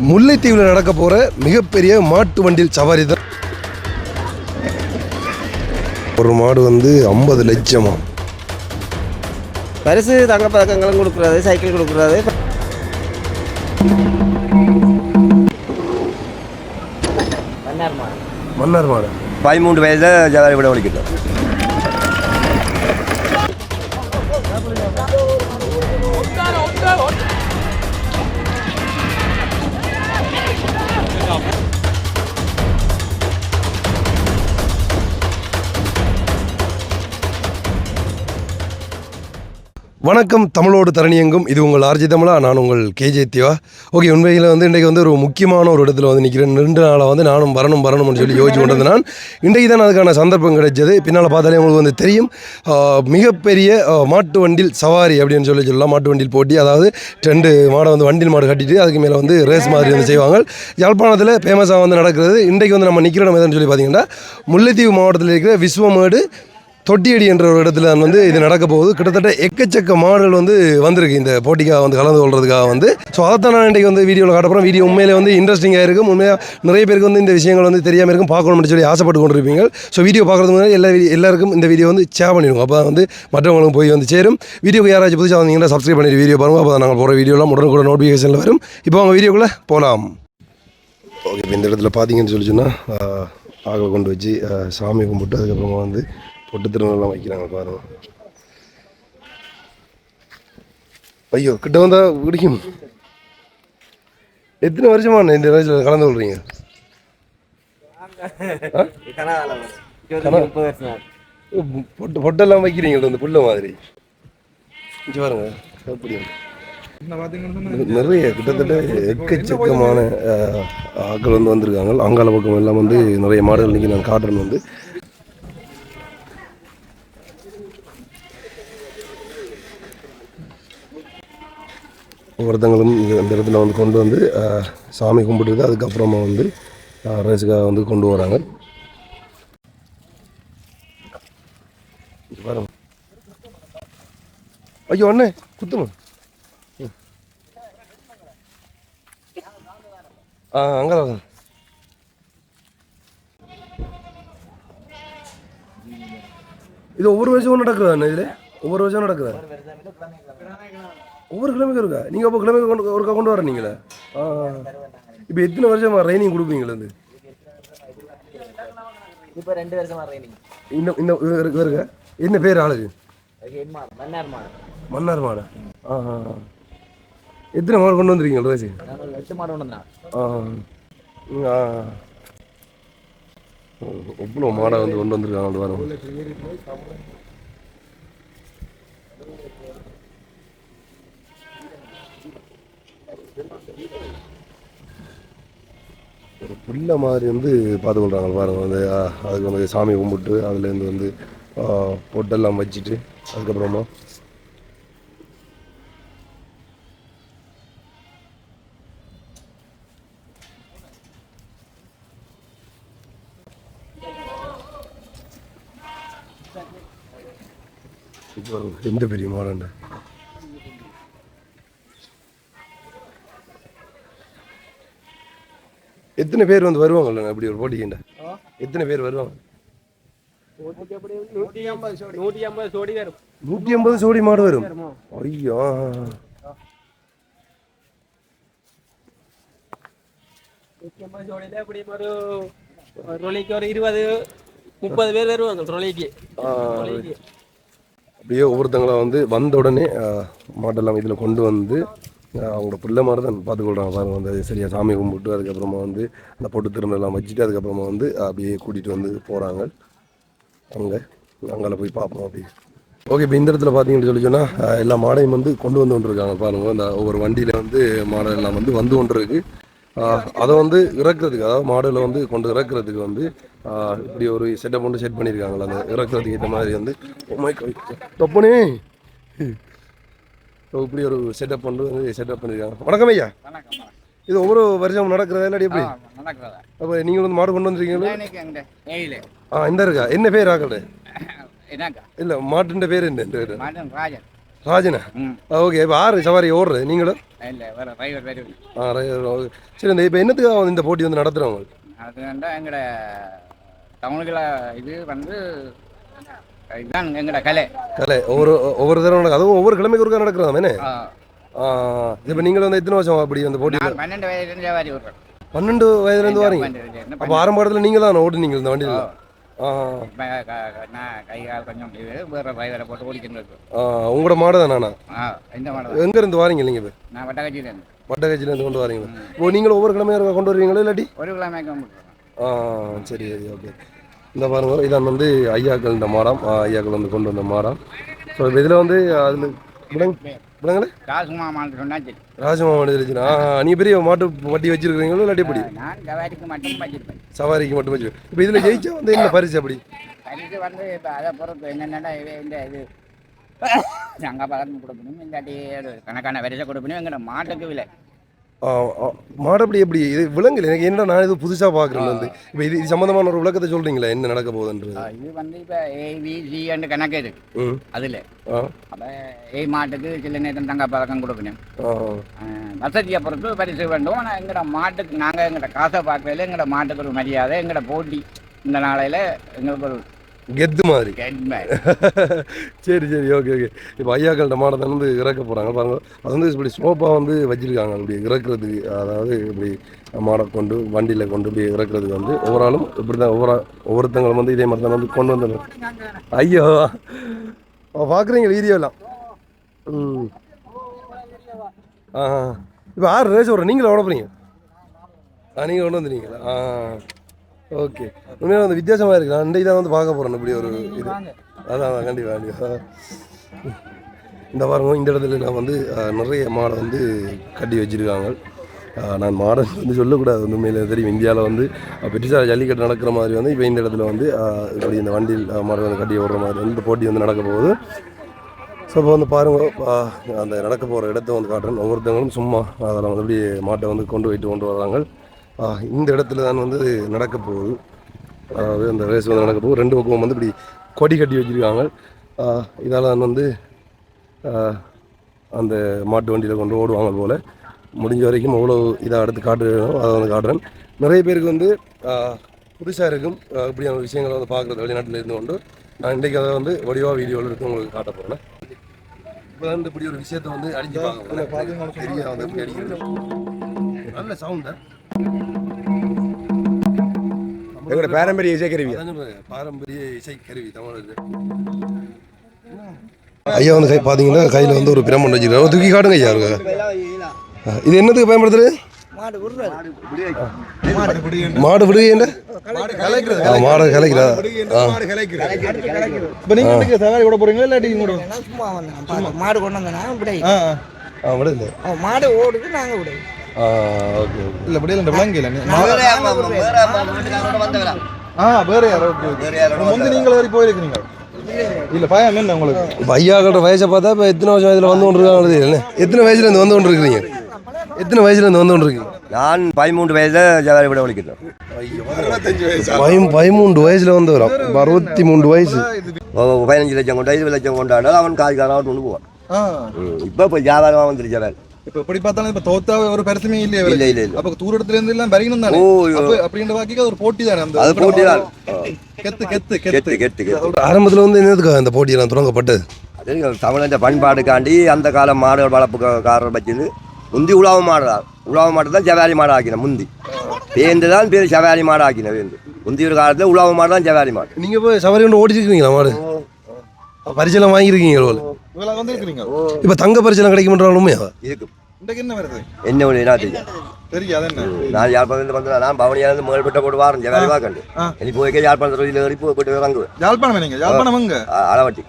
முல்லைத்தீவில் நடக்க போகிற மிகப்பெரிய மாட்டு வண்டியில் சவாரி தான். ஒரு மாடு வந்து 50 லட்சமா பரிசு, தங்க பதக்கங்களும் கொடுக்குறது, சைக்கிள் கொடுக்குறது. மன்னார் மாடு 13 வயதில் ஜவாரி விட ஒழிக்கிட்டோம். வணக்கம், தமிழோடு தரணியங்கும். இது உங்கள் ஆர்ஜி தமிழா, நான் உங்கள் கேஜே திவா. ஓகே, உண்மையில் வந்து இன்றைக்கு வந்து ஒரு முக்கியமான ஒரு இடத்துல வந்து நிற்கிறேன். 2 நாளாக வந்து நானும் வரணும்னு சொல்லி யோசிச்சு கொண்டு வந்தேன். இன்றைக்கு தான் அதுக்கான சந்தர்ப்பம் கிடைச்சது. பின்னால் பார்த்தாலே உங்களுக்கு வந்து தெரியும், மிகப்பெரிய மாட்டு வண்டியில் சவாரி அப்படின்னு சொல்லலாம். மாட்டு வண்டியில் போட்டி, அதாவது 2 மாடை வந்து வண்டியில் மாடு கட்டிட்டு அதுக்கு மேலே வந்து ரேஸ் மாதிரி வந்து செய்வாங்க. யாழ்ப்பாணத்தில் ஃபேமஸாக வந்து நடக்கிறது. இன்றைக்கு வந்து நம்ம நிற்கிற இடம் எதுன்னு சொல்லி பார்த்தீங்கன்னா, முல்லைத்தீவு மாவட்டத்தில் இருக்கிற விஸ்வமேடு தொட்டியடி என்ற ஒரு இடத்துல வந்து இது நடக்க போகுது. கிட்டத்தட்ட எக்கச்சக்க மாடுகள் வந்து வந்திருக்கு இந்த போட்டிக்காக வந்து கலந்து கொள்றதுக்காக வந்து. ஸோ அதைத்தான் நான் இன்றைக்கு வந்து வீடியோவில் காட்டப்போகிறேன். வீடியோ உண்மையிலே வந்து இன்ட்ரெஸ்டிங்காக இருக்கும். உண்மையாக நிறைய பேருக்கு வந்து இந்த விஷயங்கள் வந்து தெரியாமல் இருக்கும், பார்க்கணும்னு சொல்லி ஆசைப்பட்டு கொண்டிருப்பீங்க. ஸோ வீடியோ பார்க்குறதுக்கு முன்னாடி எல்லாருக்கும் இந்த வீடியோ வந்து ஷேர் பண்ணிடுவோம். அப்போ வந்து மற்றவங்களுக்கும் போய் வந்து சேரும். வீடியோக்கு யாராச்சும் புதுசாக வந்தீங்கன்னா சப்ஸ்கிரைப் பண்ணிட்டு வீடியோ பாருங்கள். அப்போ நாங்கள் போகிற வீடியோலாம் உடனுக்குட நோட்டிஃபிகேஷனில் வரும். இப்போ அவங்க வீடியோக்குள்ளே போகலாம். ஓகே, இப்போ இந்த இடத்துல பார்த்தீங்கன்னு சொல்லி சொன்னால் ஆக்களை கொண்டு வச்சு சாமி கும்பிட்டு அதுக்கப்புறமா வந்து பொட்டு திருநெல்லாம் வைக்கிறாங்க பாருங்க. ஐயோ, கிட்ட வந்தா பிடிக்கும். எத்தனை வருஷமா இந்த ரேஸில் கலந்து கொள்றீங்க? பொட்டெல்லாம் வைக்கிறீங்க இந்த புல்ல மாதிரி. பாருங்க எப்படி நிறைய கிட்டத்தட்ட எக்கச்சக்கமான ஆக்கள் வந்து வந்திருக்காங்க. அங்கால பக்கம் எல்லாம் வந்து நிறைய மாடுகள் இன்னைக்கு நான் காட்டுறேன். வந்து ஒவ்வொருத்தங்களும் இந்த இடத்துல வந்து கொண்டு வந்து சாமி கும்பிட்டுட்டு அதுக்கப்புறமா வந்து ரேஸுக்காக வந்து கொண்டு வராங்க. பாருங்க. ஐயோ அண்ணே, குத்துமா. அங்கே இது ஒவ்வொரு வருஷமும் நடக்குதா அண்ணே? இதில் ஒவ்வொரு வருஷம் நடக்குதா? ஒவ்வொரு கிழமைக்கும் இருக்கா? நீங்கள் அப்போ கிழமைக்கு ஒருக்கா கொண்டு வர நீங்களே? இப்போ எத்தனை வருஷமா ட்ரைனிங் கொடுப்பீங்களா? வந்து இப்போ 2 வருஷமா ட்ரைனிங். இன்னும் இருக்கா? என்ன பேர் ஆளுக்கு? மன்னார் மாடு. எத்தனை மாடு கொண்டு வந்துருக்கீங்க ரேசி? 8 மாடு கொண்டு வந்தேன். எவ்வளோ மாடை வந்து கொண்டு வந்துருக்காங்க வரும். ஒரு புல்ல மாதிரி வந்து பார்த்து கொள்றாங்க பாருங்க. வந்து அதுக்கு வந்து சாமி கும்பிட்டு அதுலேருந்து வந்து பொட்டெல்லாம் வச்சுட்டு அதுக்கப்புறமா எந்த பெரிய மாடண்ட. எத்தனை பேர் வந்து வருவாங்கல்ல அப்படி ஒரு போட்டிக்கிட்ட? எத்தனை பேர் வருவாங்க? 150 சோடி மாடு வரும். ஐயோ, ஒரு 20-30 பேர் வருவாங்க. அப்படியே ஒவ்வொருத்தங்களா வந்து வந்த உடனே மாட்டெல்லாம் இதில் கொண்டு வந்து அவங்களோட பிள்ளை மாதிரி தான் பார்த்துக்கொள்கிறாங்க பாருங்க. வந்து சரியாக சாமி கும்பிட்டு அதுக்கப்புறமா வந்து அந்த பொட்டு திருநெல்லாம் வச்சுட்டு அதுக்கப்புறமா வந்து அப்படியே கூட்டிகிட்டு வந்து போகிறாங்க. அங்கே போய் பார்ப்போம் அப்படி. ஓகே, இப்போ இந்த இடத்துல பார்த்தீங்கன்னு சொல்லி சொன்னால் எல்லா மாடையும் வந்து கொண்டு வந்து கொண்டிருக்காங்க பாருங்கள். அந்த ஒவ்வொரு வண்டியில் வந்து மாடல் எல்லாம் வந்து கொண்டிருக்கு. அதை வந்து இறக்குறதுக்கு, அதாவது மாடலை வந்து கொண்டு இறக்குறதுக்கு வந்து இப்படி ஒரு செட்டப் வந்து செட் பண்ணியிருக்காங்களா அந்த இறக்குறதுக்கு ஏற்ற மாதிரி வந்து. தொப்பனே இப்படி ஒரு செட்டப் பண்ணி வந்து செட்டப் பண்ணியிருக்காங்க. வணக்கம் ஐயா. இது ஒவ்வொரு வருஷம் நடக்கிறதா இல்லாட்டி எப்படி? அப்போ நீங்கள் வந்து மாடு கொண்டு வந்துருக்கீங்களா? இந்த இருக்கா? என்ன பேர் ஆக்கல? இல்லை, மாட்டுன்ற பேர் என்ன? ராஜன். ராஜனா ம் ஓகே இப்போ ஆறு சவாரி ஓடுறது நீங்களும் இல்லை வேறு டிரைவர் வேறு சரி இப்போ என்னத்துக்காக வந்து இந்த போட்டி வந்து நடத்துகிறவங்க அது வந்து எங்களோட தமிழ்கள இது வந்து இதுதான் எங்களோட கலை. கலை ஒவ்வொரு தடவை நடக்கும் அதுவும் ஒவ்வொரு கிழமைக்கு ஒருக்கா நடக்கிறதாமே. ஆ, இப்போ நீங்கள் வந்து எத்தனை வருஷம் அப்படி அந்த போட்டி நான் 12 வயதுலேருந்து வியாபாரி விடுறேன். 12 வயதுலேருந்து வரீங்க அப்போ ஆரம்ப இடத்துல நீங்கள் தான் ஓட்டுனீங்க இந்த வண்டியில் நான் கை கால் கொஞ்சம் இது வேறு டிரைவரை போட்டு ஓடிக்கிட்டு உங்களோட மாடு தான் நானா இந்த மாடல் எங்கேருந்து வாரீங்க நீங்கள் இப்போ நான் வட்டக்கட்சியிலேருந்து வட்டக்கட்சியிலேருந்து கொண்டு வரீங்களா இப்போ நீங்களும் ஒவ்வொரு கிழமையாக கொண்டு வருவீங்களா இல்லாட்டி ஒரு கிலோமீட்டர் வந்துருக்கேன். சரி சரி ஓகே இந்த பாருங்க இதான் வந்து ஐயாக்கள் இந்த மாடம் ஐயாக்கள் வந்து கொண்டு வந்த மாடம் ஸோ இதில் வந்து அதில் விடங்களே ராஜ்குமார் சொன்னா சரி. ராஜமாமா எழுதிச்சுனா நீங்கள் பெரிய மாட்டு வட்டி வச்சிருக்கிறீங்களோ இல்லாட்டி எப்படி நான் சவாரிக்கு மட்டும் வச்சிருப்பேன். சவாரிக்கு மட்டும் வச்சுருக்கேன் இப்போ இதில் ஜெயிச்சா வந்து என்ன பரிசு அப்படி பரிசு வந்து இப்போ அதை பொறுத்து என்னென்னா இந்த இது சங்கா பழக்கம் கொடுக்கணும் இல்லாட்டி கணக்கான வரிசை கொடுக்கணும் எங்களோட மாட்டுக்கு விலை மாடு அப்படி எப்படி இது விலங்குல எனக்கு என்ன நான் இது புதுசாக பார்க்குறேன் வந்து இப்போ இது சம்மந்தமான ஒரு விளக்கத்தை சொல்கிறீங்களா என்ன நடக்க போகுதுன்றது இது வந்து இப்போ ஏபிசி அண்டு கணக்கு இருக்கு அதில் அப்போ மாட்டுக்கு சில நேரம் தங்க பழக்கம் கொடுக்கணும் வசதியை பொறுத்து பரிசு வேண்டும் ஆனால் எங்களோட மாட்டுக்கு நாங்கள் எங்களோட காசை பார்க்கல எங்களோட மாட்டுக்கு ஒரு மரியாதை எங்களோட போட்டி இந்த நாளையில் எங்களுக்கு ஒரு கெத்து மாதிரி சரி சரி ஓகே ஓகே இப்போ ஐயாக்கள்கிட்ட மாடத்தை வந்து இறக்க போகிறாங்க பாருங்க அது வந்து இப்படி ஸ்லோப்பாக வந்து வச்சுருக்காங்க அப்படி இறக்குறதுக்கு அதாவது இப்படி மாடை கொண்டு வண்டியில் கொண்டு இப்படி இறக்குறதுக்கு வந்து ஒவ்வொரு இப்படி தான் ஒவ்வொருத்தங்களும் வந்து இதே மாதிரி தான் வந்து கொண்டு வந்து ஐயோ பார்க்குறீங்க வீடியோலாம் இப்போ ஆறு ரேஸ் ஓடுற நீங்களும் ஓட போகிறீங்க நீங்கள் கொண்டு வந்துடுறீங்களா ஓகே உண்மையாக வந்து வித்தியாசமாக இருக்குது நான் இன்றைக்கு தான் வந்து பார்க்க போகிறேன் இப்படி ஒரு இது அதான் கண்டிப்பாக இந்த வாரம் இந்த இடத்துல நான் வந்து நிறைய மாடை வந்து கட்டி வச்சுருக்காங்க நான் மாடல் வந்து சொல்லக்கூடாது வந்து உண்மையில தெரியும் இந்தியாவில் வந்து பெருசாக ஜல்லிக்கட்டு நடக்கிற மாதிரி வந்து இப்போ இந்த இடத்துல வந்து இப்படி இந்த வண்டியில் மாடை வந்து கட்டி விடுற மாதிரி வந்து இந்த போட்டி வந்து நடக்க போகுது ஸோ இப்போ வந்து பாருங்கள் அந்த நடக்க போகிற இடத்த வந்து காட்டுறேன் ஒவ்வொருத்தவங்களும் சும்மா அதில் வந்து இப்படி மாட்டை வந்து கொண்டு வர்றாங்க இந்த இடத்துல தான் வந்து நடக்க போகுது அதாவது அந்த ரேஸ் வந்து நடக்க போகுது ரெண்டு பக்கமும் வந்து இப்படி கொடி கட்டி வச்சுருக்காங்க இதால் தான் வந்து அந்த மாட்டு வண்டியில் கொண்டு ஓடுவாங்க போல் முடிஞ்ச வரைக்கும் எவ்வளோ இதை அடுத்து காட்டுறோம் அதை வந்து காட்டுறேன் நிறைய பேருக்கு வந்து புதுசாக இருக்கும் இப்படியான விஷயங்களை வந்து பார்க்குறது வெளிநாட்டில் இருந்து கொண்டு நான் இன்றைக்கி அதை வந்து வடிவாக வீடியோவில் எடுத்து உங்களுக்கு காட்ட போகிறேன் இப்போ வந்து இப்படி ஒரு விஷயத்தை வந்து அடிச்சு பார்க்க தெரிய வந்து எப்படி அடிக்கிறது நல்ல சவுண்டை எங்களோட பாரம்பரிய இசைக்கருவி பாரம்பரிய இசைக்கருவி தமிழ் ஐயா வந்து பார்த்தீங்கன்னா கையில் வந்து ஒரு பிரம்மன் வச்சுருக்காங்க தூக்கி காட்டுங்க ஐயா இருக்க இது என்னத்துக்கு பயன்படுத்துறது மாடு விடுகின்ற மாடு கலைக்கிறா இப்போ நீங்கள் சவாரி கூட போகிறீங்களா இல்லாட்டி மாடு கொண்டு வந்தேன் விடல மாடு ஓடுது நாங்கள் விடுவோம் ஓகே இல்லை இப்படி இல்லை விளங்கல வேற யாரோ முந்தி நீங்கள் வரை போயிருக்கிறீங்க இல்லை பயம் என்ன உங்களுக்கு இப்போ ஐயாக்களோட வயசை பார்த்தா இப்போ எத்தனை வருஷம் இதில் வந்து கொண்டு இருக்காங்க இல்லை எத்தனை வயசுலேருந்து வந்து கொண்டு இருக்கிறீங்க எத்தனை வயசுலேருந்து வந்து கொண்டு இருக்கீங்க நான் 13 வயதில் ஜவாரி விட ஒழிக்கிறேன் 13 வயசுல வந்து வரும் 63 வயசு 15 லட்சம் கொண்டு 20 லட்சம் கொண்டாடும் அவன் காய்க்காரன் கொண்டு போவான் இப்போ வியாபாரமாக வந்துருச்சு ஜவாரி இப்போ எப்படி பார்த்தாலும் இப்போ தோத்தாவே ஒரு பரிசுமே இல்லையா இல்லை இல்லை இல்லை அப்போ தூர இடத்துல இருந்து எல்லாம் வரைக்கணும் தானே அப்படின்ற வாக்கிக்கு அது ஒரு போட்டி தானே அந்த அது போட்டி தான் கெத்து கெத்து கெத்து கெத்து கெத்து ஆரம்பத்தில் வந்து என்னதுக்காக அந்த போட்டியெல்லாம் தொடங்கப்பட்டது அது தமிழக பண்பாடுக்காண்டி அந்த காலம் மாடுகள் வளர்ப்புக்காரர் வச்சது முந்தி உழவு மாடு தான் ஜவாரி மாடு ஆக்கினேன் முந்தி பேருந்து தான் பேர் சவாரி மாடு ஆக்கினேன் வேந்து முந்தி ஒரு காலத்தில் உழவு மாடு தான் ஜவாரி மாடு நீங்கள் போய் சவாரி கொண்டு ஓடிச்சிருக்கீங்களா மாடு பரிசெல்லாம் வாங்கியிருக்கீங்க இவ்வளவு வந்து இருக்கிறீங்க இப்போ தங்க பரிசெல்லாம் கிடைக்கும்ன்றாலுமே இருக்கும் இன்றைக்கு என்ன வருது என்ன ஒன்று என்ன தெரியும் தெரியாது என்ன நான் யாழ்ப்பாணத்தில் வந்து நான் பவனியாருந்து மேல்பட்ட போட்டு வாரம் ஜவாரி வாக்கண்டு இனி போய்க்க யாழ்ப்பாணத்தில் தொழில் ஏறி போய்ட்டு வாங்குவேன் யாழ்ப்பாணம் நீங்க யாழ்ப்பாணம் எங்க அளவட்டி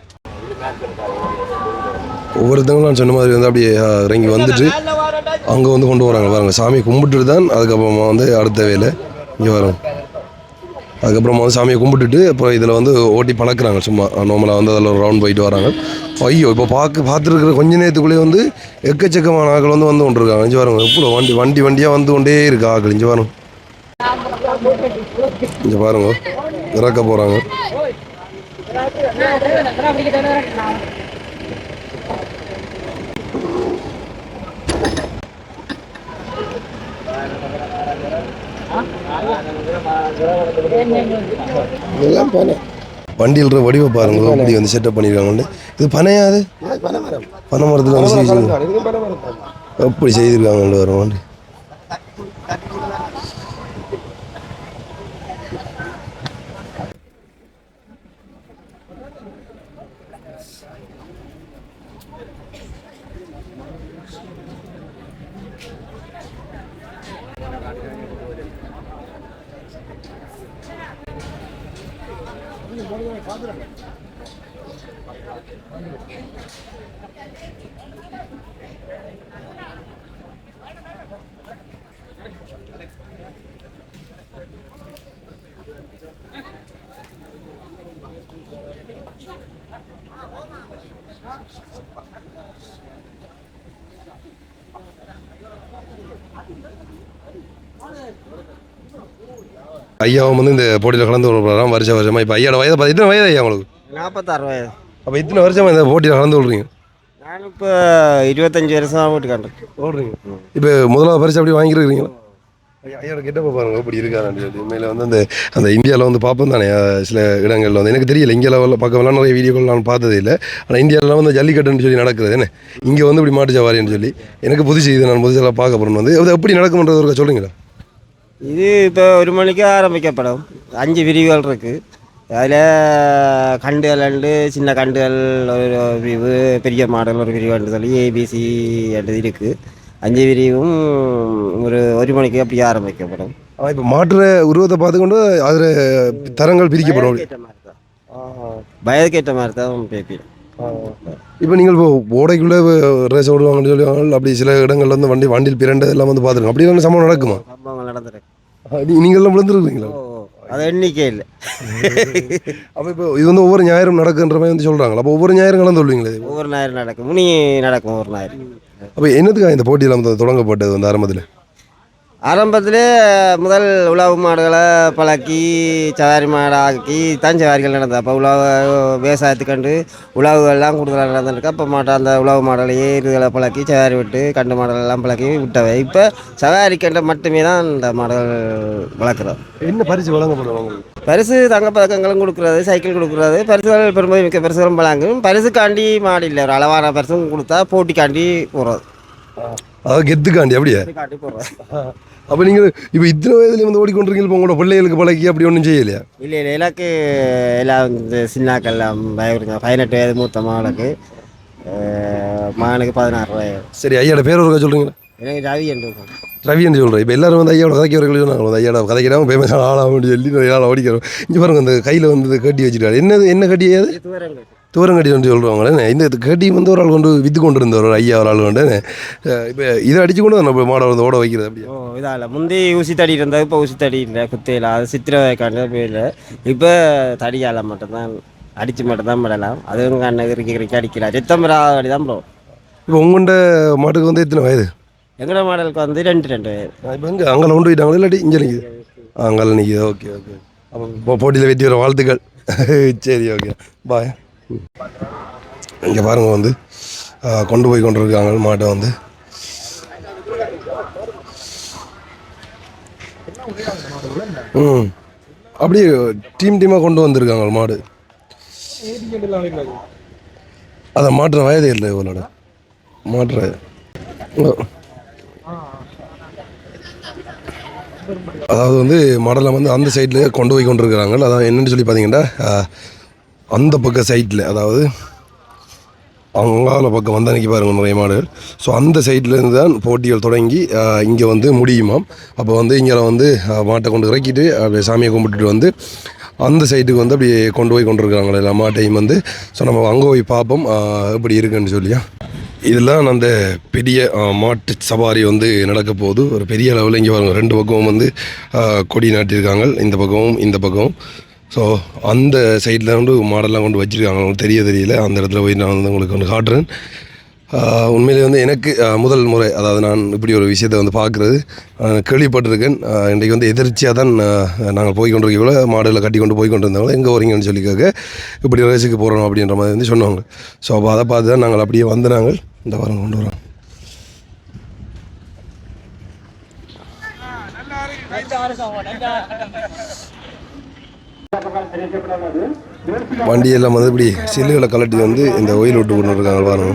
ஒவ்வொருத்தவங்களும் நான் சொன்ன மாதிரி வந்து அப்படியே இறங்கி வந்துட்டு அங்கே வந்து கொண்டு வராங்க பாருங்க சாமியை கும்பிட்டுட்டு தான் அதுக்கப்புறமா வந்து அடுத்த வேலை இங்கே வரும் அதுக்கப்புறமா வந்து சாமியை கும்பிட்டுட்டு அப்புறம் இதில் வந்து ஓட்டி பழக்கிறாங்க சும்மா நார்மலாக வந்து அதில் ஒரு ரவுண்ட் போயிட்டு வராங்க ஐயோ இப்போ பார்த்துருக்குற கொஞ்ச நேரத்துக்குள்ளேயே வந்து எக்கச்சக்கமான ஆக்கள் வந்து கொண்டிருக்காங்க இஞ்சி வராங்க எப்படி வண்டியாக வந்து கொண்டே இருக்கு ஆக்கள் இஞ்சி வரும் இங்கே பாருங்க இறக்க போகிறாங்க இதெல்லாம் பனை. வண்டியில் வடிவ பாருங்க இப்படி வந்து செட்டப் பண்ணியிருக்காங்க. இது பனையா? அது பனை மரத்தில் வந்து எப்படி செய்திருக்காங்க வரும் வண்டி. ஐயாவும் வந்து இந்த போட்டியில் கலந்து கொள்கிறாராம் வருஷமாக. இப்போ ஐயாவோட வயதை பார்த்து எத்தனை வயது ஐயா உங்களுக்கு? 46 வயது. அப்போ இத்தனை வருஷமாக இந்த போட்டியில் கலந்து கொள்றீங்க? நான் இப்போ 25 வருஷமாக ஓட்டுக்காண்டேன். ஓடுறீங்க. இப்போ முதலாவது பரிசு அப்படி வாங்கியிருக்கிறீங்களா? ஐயாவோட கெட்டப்போ பாருங்க எப்படி இருக்காரு. உண்மையில் வந்து அந்த இந்தியாவில் வந்து பார்ப்போம் தானே சில இடங்களில் வந்து எனக்கு தெரியல. இங்கே லெவலில் பார்க்கலாம் நிறைய வீடியோக்கள் நான் பார்த்ததே இல்லை. ஆனால் இந்தியாவில் வந்து ஜல்லிக்கட்டுன்னு சொல்லி நடக்குது என்ன, இங்கே வந்து இப்படி மாட்டு சவாரின்னு சொல்லி எனக்கு புதுசு இது நான் புதுசாக பார்க்க போகிறேன். வந்து அது எப்படி நடக்கும்ன்றது ஒரு சொல்லுங்களா? இது இப்போ 1 மணிக்கு ஆரம்பிக்கப்படும். 5 பிரிவுகள் இருக்குது. அதில் கண்டுகள் ரெண்டு, சின்ன கண்டுகள் ஒரு பிரிவு, பெரிய மாடல் ஒரு பிரிவு சொல்லி ஏபிசி இருக்குது. 5 பிரிவும் ஒரு 1 மணிக்கு அப்படி ஆரம்பிக்கப்படும். இப்போ மாட்டுற உருவத்தை பார்த்துக்கொண்டு அதில் தரங்கள் பிரிக்கப்படும். வயதுக்கேற்ற மாதிரி தான் பேப்பி. இப்போ நீங்கள் இப்போ ஓடைக்குள்ளே ரேஸ் ஓடுவாங்கன்னு சொல்லுவாங்க. அப்படி சில இடங்கள்ல வந்து வண்டியில் பிறண்டு எல்லாம் வந்து பார்த்துருக்கோம். அப்படி எல்லாம் சம்பவம் நடக்குமா? சம்பவங்கள் நடந்துருக்கு. நீங்கள்லாம் விழுந்துருக்கீங்களா? அது எண்ணிக்கை இல்லை. அப்போ இப்போ இது வந்து ஒவ்வொரு ஞாயிறும் நடக்குன்ற மாதிரி வந்து சொல்கிறாங்களா? அப்போ ஒவ்வொரு ஞாயிறும் கலந்து சொல்லுவீங்களே? ஒவ்வொரு ஞாயிறு நடக்கும். முனி நடக்கும் ஒவ்வொரு ஞாயிறு. அப்போ என்னதுக்காக இந்த போட்டியில் வந்து தொடங்கப்பட்டது வந்து ஆரம்பத்திலே முதல் உழவு மாடுகளை பழக்கி சவாரி மாடாக்கி தான் சவாரிகள் நடந்தது. அப்போ உழவு விவசாயத்துக்கண்டு உழவுகள்லாம் கூடுதலாக நடந்துருக்கு. அப்போ அந்த உழவு மாடலையே இதுகளை பழக்கி சவாரி விட்டு கண்டு மாடலெல்லாம் பழக்கி விட்டவை. இப்போ சவாரிக்கண்டை மட்டுமே தான் இந்த மாடல் வளர்க்குறோம். என்ன பரிசு வழங்கப்படுவாங்க? பரிசு தங்கப்பதக்கங்களும் கொடுக்குறது, சைக்கிள் கொடுக்குறது, பரிசுகள் பெரும்பதி மிக்க பரிசுகளும் வழங்கும். பரிசுக்காண்டி மாடு இல்லை, ஒரு அளவான பரிசும் கொடுத்தா போட்டிக்காண்டி போகிறது. அதாவது கெத்துக்காண்டி அப்படியே காட்டி போடுறோம். அப்போ நீங்கள் இப்போ இத்தனை வயதுல வந்து ஓடிக்கொண்டிருக்கீங்க. இப்போ உங்களோட பிள்ளைகளுக்கு பழக்கி அப்படி ஒன்றும் செய்யலையா? இல்லை எனக்கு எல்லாம் இந்த சின்னாக்கெல்லாம் பயப்படுங்க. 18 வயது மூத்த மகனுக்கு, மகனுக்கு 16 வயது. சரி, ஐயாவோட பேர் ஒரு சொல்கிறீங்களா? எனக்கு ரவி என்று. ரவி என்று சொல்கிறேன். இப்போ எல்லாரும் வந்து ஐயாவோட கதைக்கிறவர்கள் சொன்னாங்க, ஐயாவோட கதைக்கிறாமல் ஃபேமஸ் ஆளாகும்னு சொல்லி நிறைய ஆள் ஓடிக்கிறோம். இங்கே பாருங்க அந்த கையில் வந்து கட்டி வச்சுருக்காரு. என்ன கட்டி? தூரங்கட்டி வந்து சொல்கிறாங்களே. இந்த கட்டி வந்து ஒரு ஆள் கொண்டு விற்று கொண்டு இருந்தவர் ஒரு ஐயா ஒரு ஆள் கொண்டு. இப்போ இதை அடித்து கொண்டு நம்ம மாடை வந்து ஓட வைக்கிறது அப்படியே. இதால் முந்தி ஊசி தடி இருந்தால் இப்போ ஊசி தடி இல்லை, குத்தையில் அது சித்திரை காண்ட போயில. இப்போ தடியால் மட்டும்தான் அடித்து மட்டும்தான் விடலாம். அதுவும் கண்ணு இறுக்கி அடிக்கலாம். செத்தம்பராடி தான் ப்ரோ. இப்போ உங்கள்கிட்ட மாட்டுக்கு வந்து எத்தனை வயது? எங்களோட மாடலுக்கு வந்து 2 வயது. இப்போ எங்கே அங்கே கொண்டு போயிட்டாங்களா இல்லாட்டி இங்கே நிற்கிது? அங்கே நிற்கிது. Okay okay. அப்போ போட்டியில் வெற்றி வர வாழ்த்துக்கள். சரி, ஓகே, பாய். இங்கே பாருங்கள் வந்து கொண்டு போய் கொண்டிருக்காங்க மாட்டை வந்து. அப்படியே டீமாக கொண்டு வந்திருக்காங்க மாடு. அதை மாட்டுற வயதே இல்லை இவளோட மாட்டுற. அதாவது வந்து மாடலை வந்து அந்த சைடில் கொண்டு போய் கொண்டிருக்கிறாங்க. அதாவது என்னென்னு சொல்லி பார்த்தீங்கன்னா அந்த பக்கம் சைட்டில், அதாவது அங்கால பக்கம் வந்து அன்றைக்கி பாருங்கள் நிறைய மாடுகள். ஸோ அந்த சைட்லேருந்து தான் போட்டிகள் தொடங்கி இங்கே வந்து முடியுமாம். அப்போ வந்து இங்கே வந்து மாட்டை கொண்டு இறக்கிட்டு அப்படியே சாமியை கும்பிட்டுட்டு வந்து அந்த சைட்டுக்கு வந்து அப்படியே கொண்டு போய் கொண்டிருக்கிறாங்களே எல்லா மாட்டையும் வந்து. ஸோ நம்ம அங்கே போய் பார்ப்போம் எப்படி இருக்குன்னு சொல்லியா. இதெல்லாம் அந்த பெரிய மாட்டு சவாரி வந்து நடக்க போகுது ஒரு பெரிய அளவில். இங்கே பாருங்கள் 2 பக்கமும் வந்து கொடி நாட்டியிருக்காங்க, இந்த பக்கமும் இந்த பக்கமும். ஸோ அந்த சைடில் வந்து மாடெல்லாம் கொண்டு வச்சுருக்காங்க. உங்களுக்கு தெரியல. அந்த இடத்துல போய் நான் வந்து உங்களுக்கு ஒன்று காட்டுறேன். உண்மையிலே வந்து எனக்கு முதல் முறை, அதாவது நான் இப்படி ஒரு விஷயத்தை வந்து பார்க்குறது கேள்விப்பட்டிருக்கேன். இன்றைக்கு வந்து எதிர்ச்சியாக தான் நாங்கள் போய் கொண்டிருக்கக்குள்ள மாடுகளை கட்டி கொண்டு போய் கொண்டு இருந்தவங்க எங்கே வரீங்கன்னு சொல்லிக்காக இப்படி ரேஸுக்கு போகிறோம் அப்படின்ற மாதிரி வந்து சொன்னாங்க. ஸோ அப்போ அதை பார்த்து தான் நாங்கள் அப்படியே வந்து நாங்கள் இந்த வாரம் கொண்டு வரோம். வண்டியெல்லாம் வந்து இப்படி சில்லுகளை கலட்டி வந்து இந்த ஒயில் விட்டு கொண்டு இருக்காங்க பாருங்க.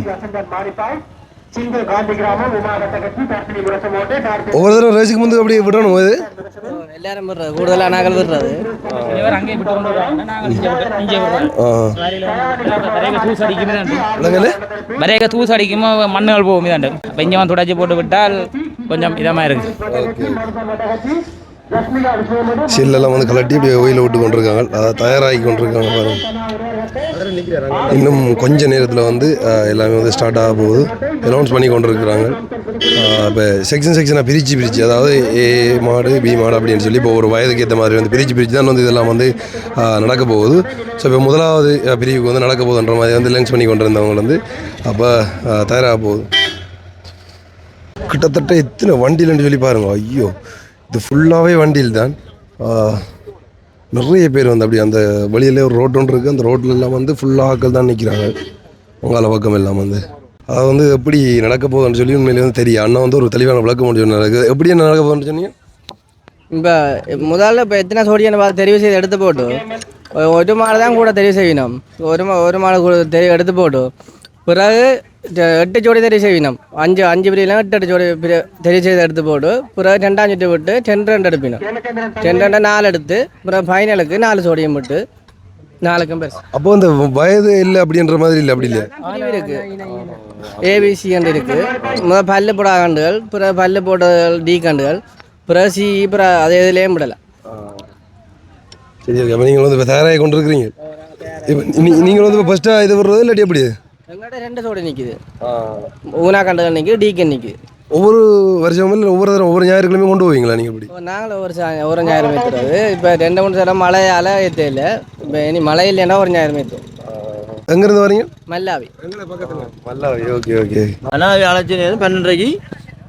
ஒவ்வொரு தடவை ரேஸுக்கு முந்து அப்படியே விடணும் இது எல்லாரும் விடுறது கூடுதலாக நாங்கள் விடுறது வரைய தூசு அடிக்குமோ மண்ணுகள் போகும் இதாண்டு இப்போ இங்கே வந்து துடைச்சி போட்டு விட்டால் கொஞ்சம் இதமாக இருக்குது. சில்லெல்லாம் வந்து கலட்டி இப்படி ஒயில விட்டு கொண்டிருக்காங்க, அதாவது தயாராகி கொண்டிருக்காங்க பாருங்க. இன்னும் கொஞ்ச நேரத்தில் வந்து எல்லாமே வந்து ஸ்டார்ட் ஆக போகுது, அனௌன்ஸ் பண்ணி கொண்டிருக்கிறாங்க. இப்போ செக்ஷனாக பிரித்து அதாவது ஏ மாடு பி மாடு அப்படின்னு சொல்லி இப்போ ஒரு வயதுக்கு ஏற்ற மாதிரி வந்து பிரித்து தான் வந்து இதெல்லாம் வந்து நடக்க போகுது. ஸோ இப்போ முதலாவது பிரிவுக்கு வந்து நடக்க போகுதுன்ற மாதிரி வந்து லிங்க்ஸ் பண்ணி கொண்டிருந்தவங்க வந்து அப்போ தயாராக போகுது. கிட்டத்தட்ட எத்தனை வண்டியில்னு சொல்லி பாருங்க. ஐயோ, இது ஃபுல்லாகவே வண்டியில் தான். நிறைய பேர் வந்து அப்படி அந்த வழியிலே ஒரு ரோட் ஒன்று இருக்குது, அந்த ரோட்டில் எல்லாம் வந்து ஃபுல்லாக ஆட்கள் தான் நிற்கிறாங்க. உங்கால பக்கம் எல்லாம் வந்து அதை வந்து எப்படி நடக்க போகுதுன்னு சொல்லி உண்மையிலே வந்து தெரியும். அண்ணா வந்து ஒரு தெளிவான விளக்கம் முடியும் நடக்குது. எப்படி என்ன நடக்க போகுதுன்னு சொன்னீங்க? இப்போ முதல்ல இப்போ எத்தனை சோடியான பார்த்து தெரிவு செய்து எடுத்து போட்டு ஒரு மாடு தான் கூட தெரிவு செய்யணும். ஒரு மாடு கூட எடுத்து போட்டு பிறகு 8 ஜோடி தெரிவு செய்யணும். அஞ்சு பிரிவில் 8 ஜோடி தெரிவு செய்து எடுத்து போட்டு பிறகு 2ஆம் சுற்று விட்டு 2 எடுப்பினோம். 2 4 எடுத்து பிறகு ஃபைனலுக்கு 4 சோடியம் விட்டு 4க்கும் பெருசு. அப்போ அந்த வயது இல்லை அப்படின்ற மாதிரி இல்லை, அப்படி இல்லை இருக்கு ஏபிசி கண்டு இருக்கு. முதல் பல்லு போட கண்டுகள், பிறகு பல்லு போட்டதுகள் டி கண்டுகள், பிறகு சி, பிறகு அதே இதுலேயும் விடலாம். சரி, அப்போ நீங்கள் வந்து இப்போ தயாராகி கொண்டு இருக்கிறீங்க. இப்போ நீங்கள் வந்து இப்போ ஃபஸ்ட்டாக இது விடுறது இல்லாட்டி எப்படி? எங்கள்கிட்ட 2 சோடி நிற்கிது, ஊனா கண்டுகள் நிற்கிது, டிக்கன் நிற்கிது. ஒவ்வொரு வருஷமும் இல்லை ஒவ்வொரு தடவை ஒவ்வொரு ஞாயிற்றுக்கிழமையும் கொண்டு போவீங்களா நீங்கள்? இப்படி நாங்களும் ஒரு ஞாயிறு ஏற்றுறது. இப்போ 2-3 தடவை மழையால் ஏற்ற இல்லை. இப்போ இனி மழை இல்லைன்னா ஒரு ஞாயிறு ஏற்றுவோம். எங்கேருந்து வரீங்க? மல்லாவி. மல்லாவி. Okay okay. ஆனால் அழைச்சி நேரம் 12:30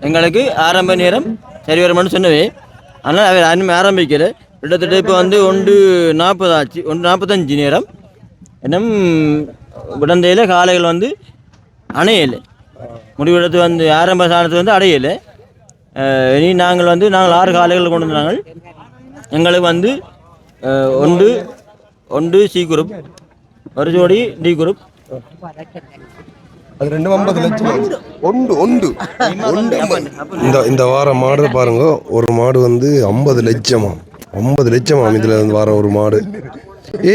எங்களுக்கு ஆரம்ப நேரம் சரி வருமானு சொன்னவே. ஆனால் அவர் இன்னும் ஆரம்பிக்கல. கிட்டத்தட்ட இப்போ வந்து 1:40 ஆச்சு, 1:45 நேரம். இன்னும் விடந்தையில் காலைகள் வந்து அணையலை. முடிவெடுத்து வந்து ஆரம்ப சாணத்தை வந்து அடையலை. இனி நாங்கள் 6 காலைகள் கொண்டு வந்தாங்க. எங்களுக்கு வந்து ஒன்று சி குரூப், ஒரு ஜோடி டி குரூப். அது 250 லட்சம். இந்த வாரம் மாடு பாருங்க, ஒரு மாடு வந்து 50 லட்சமா 50 லட்சமா இதில் வந்து வார ஒரு மாடு.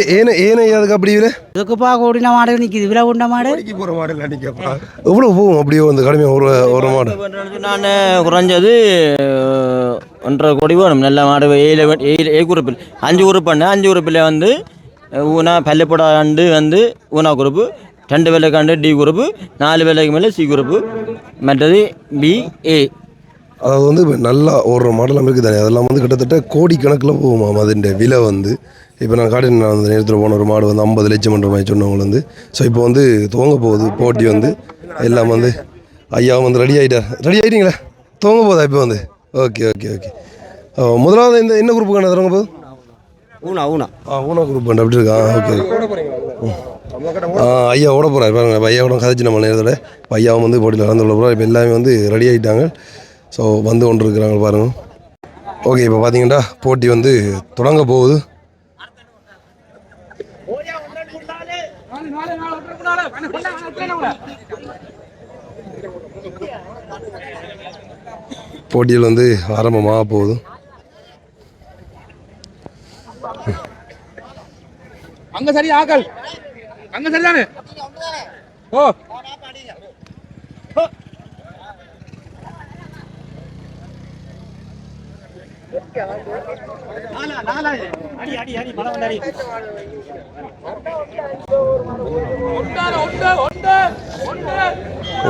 ஏன்னா அதுக்கு அப்படி இல்லை இதுக்குப்பா கூடின மாடு நிற்கிது. இவ்வளோ உண்ட மாடு போகிற மாடு இல்லை நிற்கப்பா. எவ்வளோ போகும் அப்படியே வந்து கடுமையாக ஒரு மாடு? நான் குறைஞ்சது 1.5 கோடி வேணும். நல்ல மாடு ஏ குரூப்பில் 5 குரூப் பண்ணேன். 5 குரூப்பில் வந்து ஊனா பல்லுப்படா கண்டு வந்து ஊனா குரூப்பு, 2 வேலை கண்டு டி குரூப்பு, 4 வேலைக்கு மேலே சி குரூப்பு, மற்றது பி ஏ. அதாவது வந்து நல்லா ஒரு மாடலாம் இருக்குது தானே, அதெல்லாம் வந்து கிட்டத்தட்ட கோடிக்கணக்கில் போகுமா அதுன்ற விலை வந்து. இப்போ நான் காட்டின அந்த நேரத்தில் போன ஒரு மாடு வந்து 50 லட்சம்ன்ற மாதிரி சொன்னவங்க வந்து. ஸோ இப்போ வந்து துவங்க போகுது போட்டி வந்து. எல்லாம் வந்து ஐயா வந்து ரெடி ஆகிட்டீங்களா? துவங்க போதா இப்போ வந்து? Okay okay okay. முதலாவது இந்த என்ன குரூப்புக்கான தொடங்க போகுது? ஊனா குரூப் அப்படி இருக்கா? ஓகே. ஐயா ஓட போகிறார் பாருங்க. இப்போ ஐயாவோட கதைச்சு நம்ம நேரத்தோட ஐயாவும் வந்து போட்டியில் கலந்து கொள்ள போகிறோம். இப்போ எல்லாமே வந்து ரெடி ஆகிட்டாங்க. ஸோ வந்து கொண்டு இருக்கிறாங்க பாருங்கள். ஓகே, இப்போ பார்த்தீங்கன்னா போட்டி வந்து தொடங்க போகுது. போட்டியில் வந்து ஆரம்பமாக போகுது. அங்க சரி ஆக்கள் அங்க சரிதானே? ஓ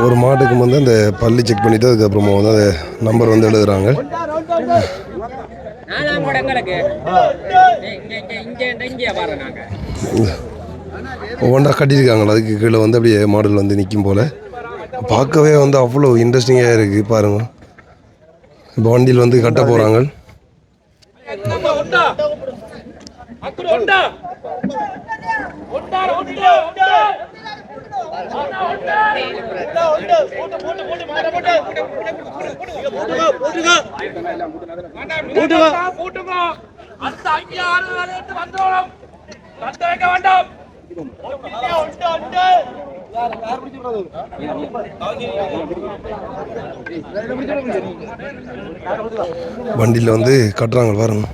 ஒரு மாட்டுக்கு வந்து அந்த பல்லு செக் பண்ணிவிட்டு அதுக்கப்புறமா வந்து அந்த நம்பர் வந்து எழுதுகிறாங்க. ஒவ்வொன்றா கட்டியிருக்காங்களா, அதுக்கு கீழே வந்து அப்படியே மாடல் வந்து நிற்கும் போல். பார்க்கவே வந்து அவ்வளோ இன்ட்ரெஸ்டிங்காக இருக்குது பாருங்கள். இப்போ வண்டியில் வந்து கட்ட போகிறாங்க. வண்டியில் வந்து கட்டுறாங்க பாருங்க.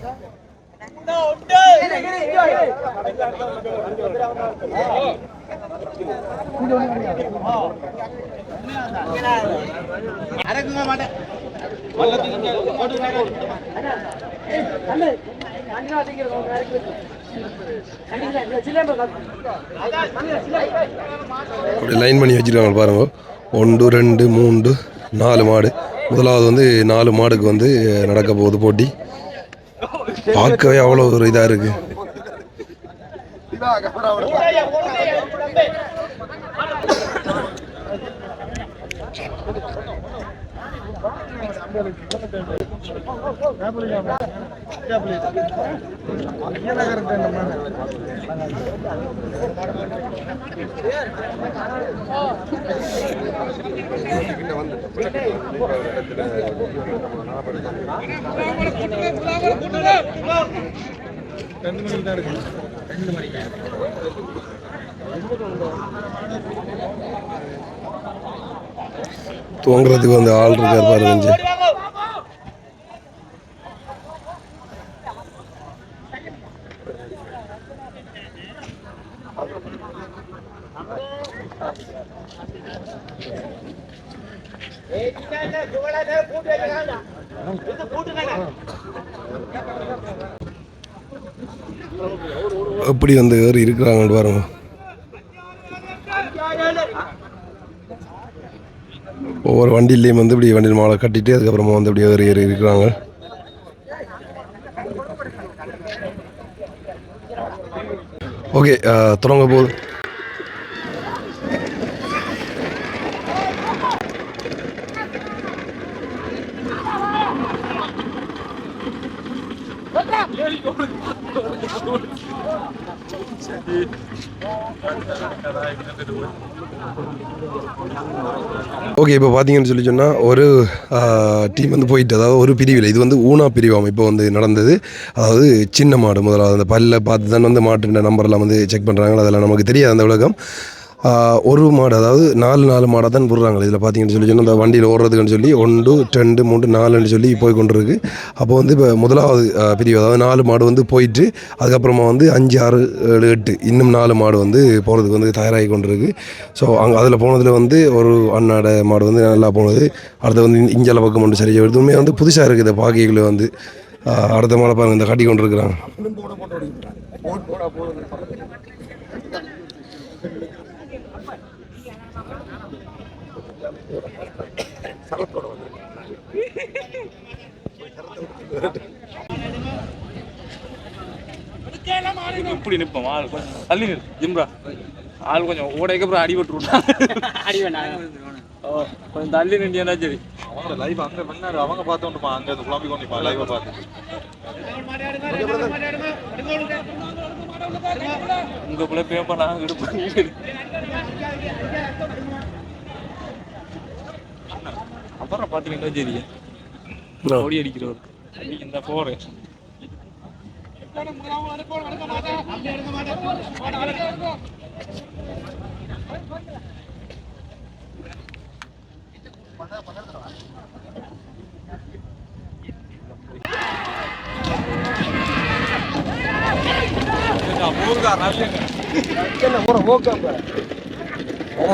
அப்படி லைன் பண்ணி வச்சிருக்காங்க பாருங்க. 1 2 3 4 மாடு. முதலாவது வந்து 4 மாடுக்கு வந்து நடக்க போகுது போட்டி. பார்க்கவே அவ்வளோ ஒரு இதாக இருக்கு. தூங்குறதுக்கு வந்து ஆள் இருக்கார் பாருங்க. எப்படி வந்து ஏறி இருக்கிறாங்க பாருங்க. ஒவ்வொரு வண்டியிலையும் வந்து இப்படி வண்டியில் மாலை கட்டிட்டு அதுக்கப்புறமா வந்து இப்படி ஏறி ஏறி இருக்கிறாங்க. ஓகே, தொடங்க போகுது. ஓகே, இப்போ பார்த்தீங்கன்னு சொல்லி சொன்னால் ஒரு டீம் வந்து போயிட்டு, அதாவது ஒரு பிரிவில் இது வந்து ஊனா பிரிவாகும் இப்போ வந்து நடந்தது. அதாவது சின்ன மாடு முதலாவது அந்த பல்ல பார்த்து தான் வந்து மாட்டு நம்பர்லாம் வந்து செக் பண்ணுறாங்க. அதெல்லாம் நமக்கு தெரியாது அந்த உலகம். ஒரு மாடு, அதாவது 4 மாடாக தான் போடுறாங்க. இதில் பார்த்தீங்கன்னு சொல்லி சொன்னால் அந்த வண்டியில் ஓடுறதுக்குன்னு சொல்லி 1 2 3 4 சொல்லி போய் கொண்டு இருக்கு. அப்போ வந்து இப்போ முதலாவது பிரிவு, அதாவது 4 மாடு வந்து போயிட்டு அதுக்கப்புறமா வந்து 5 6 7 8 இன்னும் 4 மாடு வந்து போகிறதுக்கு வந்து தயாராகி கொண்டு இருக்கு. ஸோ அங்கே அதில் போனதில் வந்து ஒரு அண்ணாட மாடு வந்து நல்லா போனது. அடுத்து வந்து இஞ்சல பக்கம் ஒன்று சரியாக எதுவுமே வந்து புதுசாக இருக்குது. இந்த பாக்கிகளை வந்து அடுத்த மாடை பாருங்கள் இந்த கட்டி கொண்டு இருக்கிறாங்க. இப்படி நிற்போம் ஆள் கொஞ்சம் தள்ளி ஜிம்ரா ஆள் கொஞ்சம் ஓடைக்கு அப்புறம் அடிபட்டு அடி கொஞ்சம் தள்ளி நின்றியா சரி. அவங்க லைவ் அங்கே பண்ணாரு, அவங்க பார்த்தோம்ப்பா அங்கே அந்த குழம்பி கொண்டிப்பா லைவை பார்த்து உங்க பிள்ளை பேப்பர் நாங்கள் எடுப்போம். அப்புறம் பார்த்தீங்கன்னா சரி ஓடி அடிக்கிறவர் இந்த போறேன்.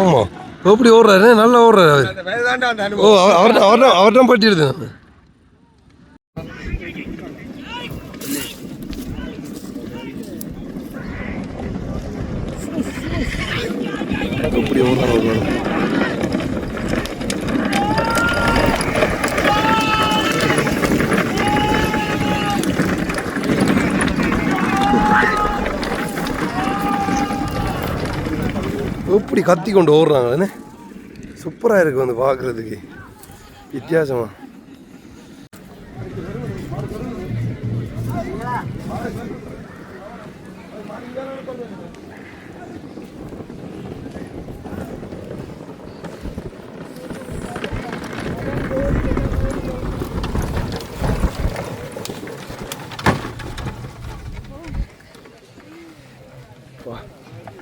ஆமாம், எப்படி ஓடுறாரு, நல்லா ஓடுறாரு. ஓ, அவர்தான் பட்டிடுது. எப்படி ஓடுறாரு. எப்படி கத்தி கொண்டு ஓடுறாங்கன்னு சூப்பராக இருக்குது வந்து பார்க்குறதுக்கு வித்தியாசமாக.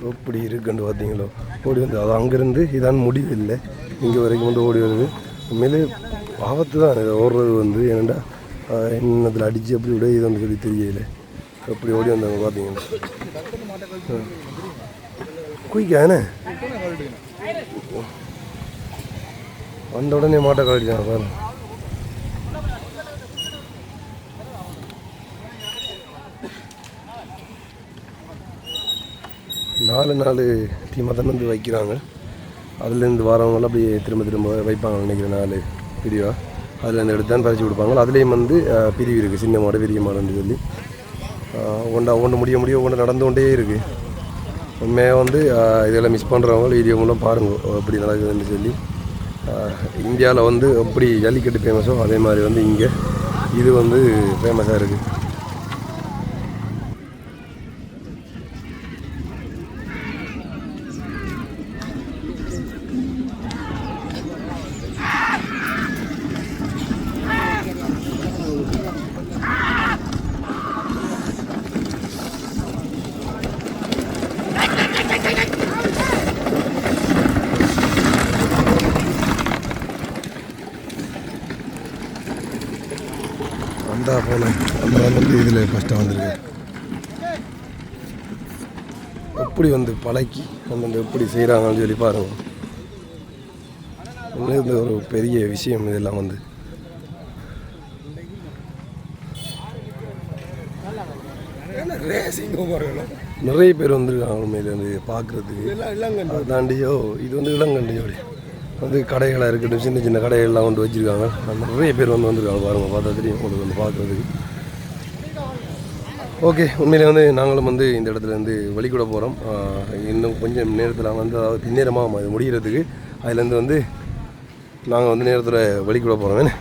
எப்படி இருக்குன்னு பார்த்தீங்களோ ஓடி வந்து அது அங்கேருந்து இதான் முடிவு இல்லை இங்கே வரைக்கும் வந்து ஓடி வருது உண்மையிலே ஆபத்து தான் இது ஓடுறது வந்து ஏன்னாண்டா என்னத்தில் அடித்து அப்படி விட இது வந்து சொல்லி தெரியல எப்படி ஓடி வந்தாங்க பார்த்தீங்கன்னா குயிக்கானே வந்த உடனே மாட்டை கழிச்சாங்க பாருங்க. நாலு டீமாக தானே வந்து வைக்கிறாங்க. அதுலேருந்து வரவங்களாம் அப்படியே திரும்ப வைப்பாங்க நினைக்கிறேன் 4 பிரிவாக. அதுலேருந்து எடுத்து தான் பறித்து கொடுப்பாங்க. அதுலேயும் வந்து பிரிவு இருக்குது, சின்ன மாடு பெரிய மாடுன்னு சொல்லி ஒன்று முடிய ஒன்று நடந்து கொண்டே இருக்குது. உண்மையாக வந்து இதெல்லாம் மிஸ் பண்ணுறவங்க வீடியோ மூலம் பாருங்கள் எப்படி நடக்குதுன்னு சொல்லி. இந்தியாவில் வந்து எப்படி ஜல்லிக்கட்டு ஃபேமஸோ அதே மாதிரி வந்து இங்கே இது வந்து ஃபேமஸாக இருக்குது. அந்த போனேன் அந்த வந்து இதில் ஃபஸ்ட்டாக வந்திருக்கு. எப்படி வந்து பழக்கி அந்த எப்படி செய்கிறாங்கன்னு சொல்லி பாருங்கள். இது ஒரு பெரிய விஷயம் இதெல்லாம் வந்து. நிறைய பேர் வந்துருக்காங்க உண்மையில வந்து பார்க்குறதுக்கு. தாண்டியோ இது வந்து இளங்கண்டியோட வந்து கடைகளாக இருக்கட்டும், சின்ன சின்ன கடைகள்லாம் வந்து வச்சுருக்காங்க. நிறைய பேர் வந்துருக்காங்க பாருங்கள், பார்த்தா தெரியும் உங்களுக்கு வந்து பார்க்குறதுக்கு. ஓகே, உண்மையிலே வந்து நாங்களும் வந்து இந்த இடத்துல வந்து வழிகூட போகிறோம். இன்னும் கொஞ்சம் நேரத்தில் வந்து அதாவது பின்னேரமாக இது முடிகிறதுக்கு அதுலேருந்து வந்து நாங்கள் வந்து நேரத்தில் வழிகூட போகிறோம்.